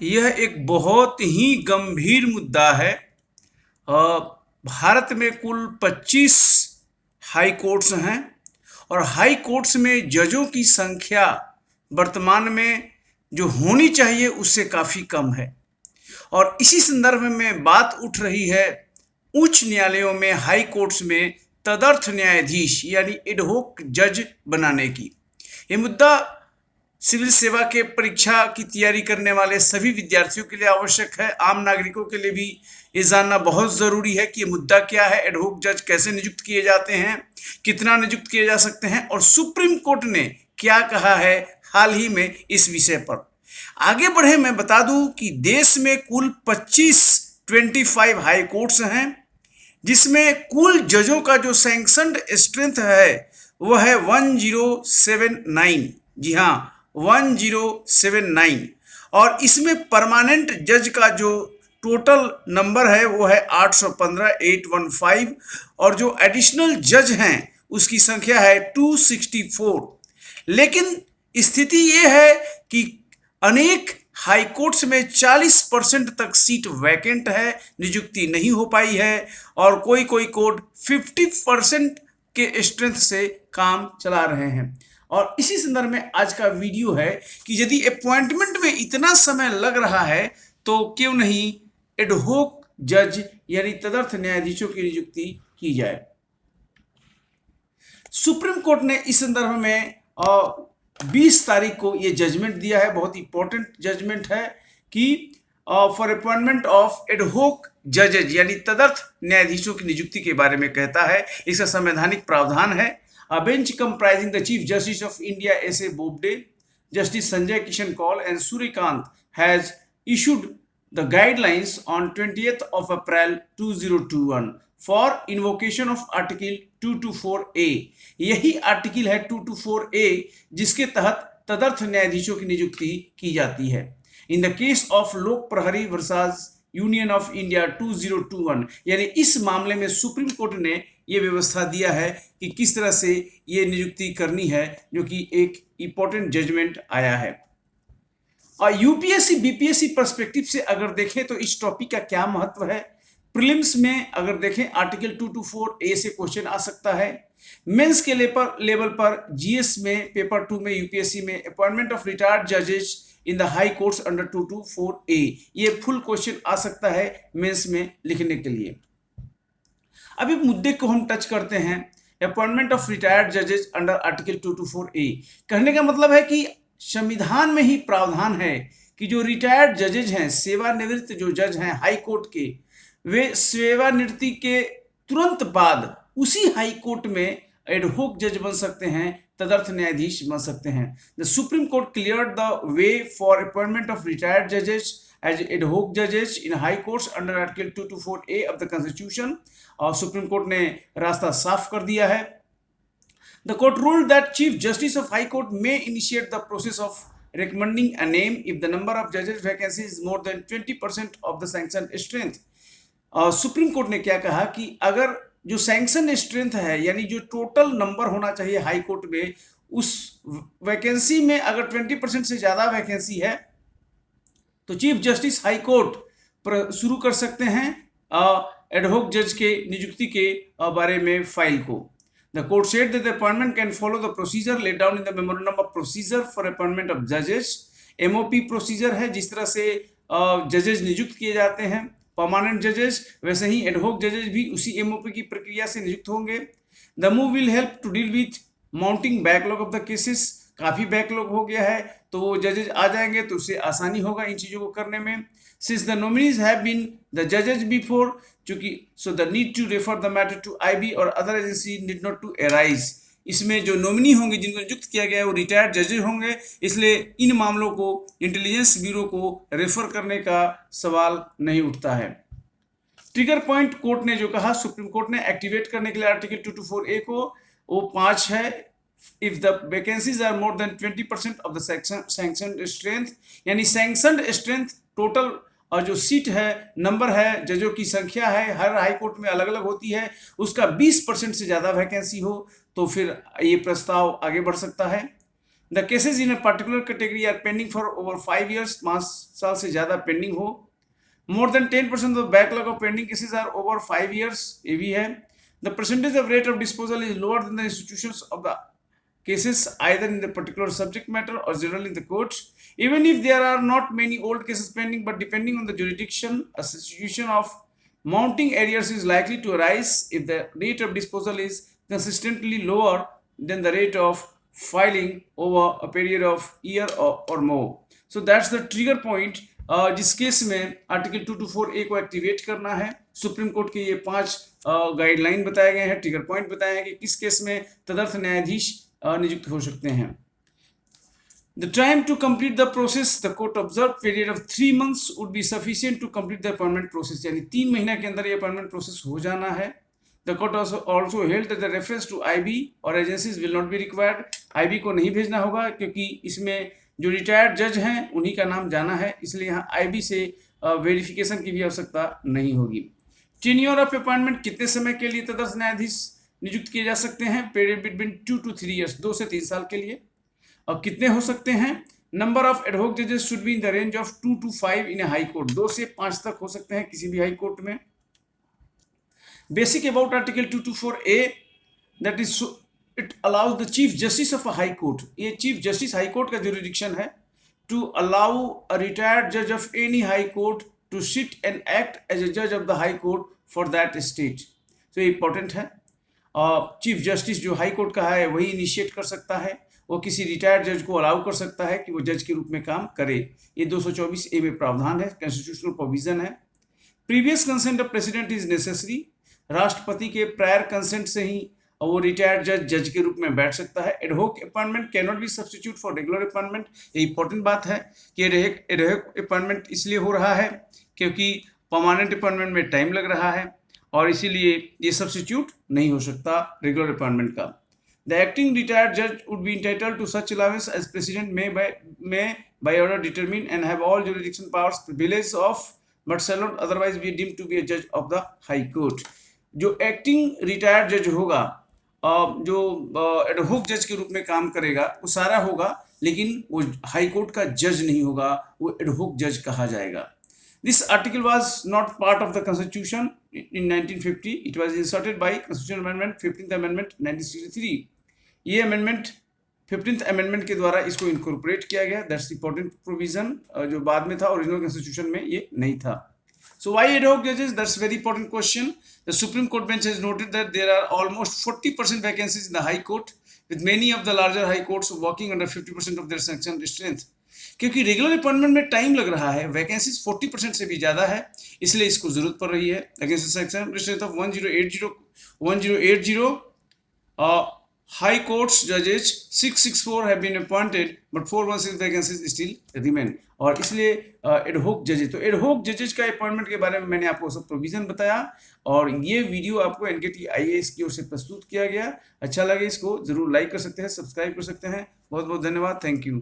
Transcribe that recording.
यह एक बहुत ही गंभीर मुद्दा है। भारत में कुल 25 हाई कोर्ट्स हैं और हाई कोर्ट्स में जजों की संख्या वर्तमान में जो होनी चाहिए उससे काफ़ी कम है। और इसी संदर्भ में बात उठ रही है उच्च न्यायालयों में, हाई कोर्ट्स में तदर्थ न्यायाधीश यानी एडहोक जज बनाने की। ये मुद्दा सिविल सेवा के परीक्षा की तैयारी करने वाले सभी विद्यार्थियों के लिए आवश्यक है। आम नागरिकों के लिए भी ये जानना बहुत ज़रूरी है कि ये मुद्दा क्या है, एडहोक जज कैसे नियुक्त किए जाते हैं, कितना नियुक्त किए जा सकते हैं और सुप्रीम कोर्ट ने क्या कहा है हाल ही में इस विषय पर। आगे बढ़े मैं बता दूं कि देश में कुल 25 हाई कोर्ट्स हैं, जिसमें कुल जजों का जो सैंक्शनड स्ट्रेंथ है वह है 1079। जी हाँ, 1079। और इसमें परमानेंट जज का जो टोटल नंबर है वो है 815 और जो एडिशनल जज हैं उसकी संख्या है 264। लेकिन स्थिति ये है कि अनेक हाई कोर्ट्स में 40% तक सीट वैकेंट है, नियुक्ति नहीं हो पाई है और कोई कोई कोर्ट 50% के स्ट्रेंथ से काम चला रहे हैं। और इसी संदर्भ में आज का वीडियो है कि यदि अपॉइंटमेंट में इतना समय लग रहा है तो क्यों नहीं एडहोक जज यानी तदर्थ न्यायाधीशों की नियुक्ति की जाए। सुप्रीम कोर्ट ने इस संदर्भ में 20 तारीख को ये जजमेंट दिया है। बहुत इंपॉर्टेंट जजमेंट है कि फॉर अपॉइंटमेंट ऑफ एडहोक जजेज यानी तदर्थ न्यायाधीशों की नियुक्ति के बारे में कहता है। इसका संवैधानिक प्रावधान है। A bench comprising the Chief Justice of India S.A. Bobde, Justice Sanjay Kishan Kaul and Surikant has issued the guidelines on 20th of April 2021 for invocation of Article 224A। यही आर्टिकल है 224A जिसके तहत तदर्थ न्यायाधीशों की नियुक्ति की जाती है। इन द केस ऑफ लोक प्रहरी वर्सेस यूनियन ऑफ इंडिया 2021, यानी इस मामले में सुप्रीम कोर्ट ने ये व्यवस्था दिया है कि किस तरह से ये नियुक्ति करनी है, जो कि एक इंपॉर्टेंट जजमेंट आया है। और यूपीएससी बीपीएससी पर्सपेक्टिव से अगर देखें तो इस टॉपिक का क्या महत्व है। प्रीलिम्स में अगर देखें आर्टिकल 224A से क्वेश्चन आ सकता है। मेंस के लेवल पर जीएस में पेपर 2 में यूपीएससी में अपॉइंटमेंट ऑफ रिटायर्ड जजेस in the high courts under 224A, ये फुल क्वेश्चन आ सकता है मेंस में लिखने के लिए। अभी मुद्दे को हम टच करते हैं, अपॉइंटमेंट ऑफ रिटायर्ड जजेस अंडर आर्टिकल 224A। कहने का मतलब है कि संविधान में ही प्रावधान है कि जो रिटायर्ड जजेज हैं, सेवानिवृत्त जो जज हैं हाई कोर्ट के, वे सेवानिवृत्ति के तुरंत बाद उसी हाई कोर्ट में एडहोक जज बन सकते हैं, तदर्थ न्यायाधीश बन सकते हैं। The supreme court cleared the way for appointment of retired जजेस एज एडहोक जजेस इन high courts under article 224A of the constitution. और सुप्रीम कोर्ट ने रास्ता साफ कर दिया है। The court ruled that chief justice of high court may initiate the process of recommending a name if the number of judges vacancy is more than 20% of the sanctioned strength। Supreme court ने क्या कहा कि अगर जो sanction strength है यानी जो total number होना चाहिए हाई कोर्ट में, उस वैकेंसी में अगर 20% से ज़्यादा वैकेंसी है तो चीफ जस्टिस हाई कोर्ट शुरू कर सकते हैं एडहोक जज के नियुक्ति के बारे में फाइल को। The court said that the appointment can follow the procedure laid down in the Memorandum of Procedure for Appointment of Judges। MOP procedure है जिस तरह से जजेज नियुक्त किए जाते हैं, परमानेंट जजेस, वैसे ही एडहोक जजेस भी उसी MOP की प्रक्रिया से नियुक्त होंगे। The move will help to deal with mounting backlog of the cases। काफ़ी बैकलॉग हो गया है तो वो जजेज आ जाएंगे तो उससे आसानी होगा इन चीज़ों को करने में। Since the nominees have been the judges before, चूंकि so the need to refer the matter to IB or other agency need not to arise। इसमें जो नॉमिनी होंगे जिनको नियुक्त किया गया है वो रिटायर्ड जजेज होंगे, इसलिए इन मामलों को इंटेलिजेंस ब्यूरो को रेफर करने का सवाल नहीं उठता है। ट्रिगर पॉइंट कोर्ट ने जो कहा, सुप्रीम कोर्ट ने एक्टिवेट करने के लिए आर्टिकल 224A को, वो 5 है। If the vacancies are more than 20% of the sanctioned strength, यानी sanctioned strength टोटल और जो सीट है, नंबर है, जजों की संख्या है, हर हाई कोर्ट में अलग अलग होती है, उसका 20% से ज़्यादा वैकेंसी हो तो फिर ये प्रस्ताव आगे बढ़ सकता है। The cases in a particular category are pending for over 5 years, 5 साल से ज़्यादा पेंडिंग हो। More than 10% of backlog of pending cases are over 5 years, ये भी है। The percentage of rate of disposal is lower than the institutions of the cases either in the particular subject matter or generally in the courts. Even if there are not many old cases pending, but depending on the jurisdiction, a situation of mounting arrears is likely to arise if the rate of disposal is consistently lower than the rate of filing over a period of year or more. So that's the trigger point. जिस case में article 224A को activate करना है, supreme court के ये 5 guideline बताए गए हैं, ट्रिगर पॉइंट बताए हैं कि किस केस में तदर्थ न्यायाधीश नियुक्त हो सकते हैं। The time to complete the process, the court observed period of 3 months would be sufficient to complete the appointment process, यानी 3 महीने के अंदर ये अपॉइंटमेंट प्रोसेस हो जाना है। The court also held that the reference to IB और agencies will not be required. IB को नहीं भेजना होगा क्योंकि इसमें जो रिटायर्ड जज हैं उन्हीं का नाम जाना है, इसलिए यहाँ IB से वेरिफिकेशन की भी आवश्यकता नहीं होगी। टेन्योर ऑफ अपॉइंटमेंट, कितने समय के लिए तदर्थ न्यायाधीश नियुक्त किए जा सकते हैं? पीरियड बिटवीन 2 to 3 years, 2 से 3 साल के लिए। और कितने हो सकते हैं? नंबर ऑफ एडहोक जजेस should be in the range of 2 to 5 in A high court, 2 से 5 तक हो सकते हैं किसी भी हाई कोर्ट में। Basic about article 224A, that is it allows the chief justice of a high court, ये चीफ जस्टिस हाई कोर्ट का जुरिडिक्शन है, टू अलाउ अ रिटायर्ड जज of any high court to sit and act as a जज of the high court for that state. तो ये important है। Chief justice जो high court का है वही इनिशिएट कर सकता है, वो किसी रिटायर्ड जज को अलाउ कर सकता है कि वो जज के रूप में काम करे। ये 224A में प्रावधान है, कॉन्स्टिट्यूशनल प्रोविजन है। Previous consent of president is necessary, राष्ट्रपति के प्रायर कंसेंट से ही वो रिटायर्ड जज के रूप में बैठ सकता है। Ad hoc appointment can not be substitute for regular appointment, ये इंपॉर्टेंट बात है कि एडहोक अपॉइंटमेंट इसलिए हो रहा है क्योंकि परमानेंट अपॉइंटमेंट में टाइम लग रहा है और इसीलिए ये सब्स्टिट्यूट नहीं हो सकता रेगुलर अपॉइंटमेंट का। द एक्टिंग रिटायर्ड जज would be entitled to such allowance as president may by order determine and have all jurisdiction powers privilege of but shall not otherwise be deemed to be a judge of the high court। जो acting retired जज होगा, जो एडहोक जज के रूप में काम करेगा, वो सारा होगा, लेकिन वो हाई कोर्ट का जज नहीं होगा, वो एडहोक जज कहा जाएगा। This article was not part of the Constitution in 1950. It was inserted by Constitutional Amendment 15th Amendment 1963. ये अमेंडमेंट 15th अमेंडमेंट के द्वारा इसको इनकॉर्पोरेट किया गया। दैट्स इंपॉर्टेंट प्रोविजन, जो बाद में था, ओरिजिनल कॉन्स्टिट्यूशन में ये नहीं था। So why ad hoc judges? That's a very important question. The Supreme Court bench has noted that there are almost 40% vacancies in the High Court, with many of the larger high courts working under 50% of their sanctioned strength. क्योंकि regular appointment में time लग रहा है, vacancies 40% से भी ज़्यादा है, इसलिए इसको जरूरत पड़ रही है। Against section strength of 1080 high courts जजेज 664 have been appointed but 416 vacancies still remain. और इसलिए एडहोक जजेज, तो एडहोक जजेज का अपॉइंटमेंट के बारे में मैंने आपको सब प्रोविजन बताया और ये वीडियो आपको NKT IAS की ओर से प्रस्तुत किया गया। अच्छा लगे इसको जरूर लाइक कर सकते हैं, सब्सक्राइब कर सकते हैं। बहुत बहुत धन्यवाद, थैंक यू।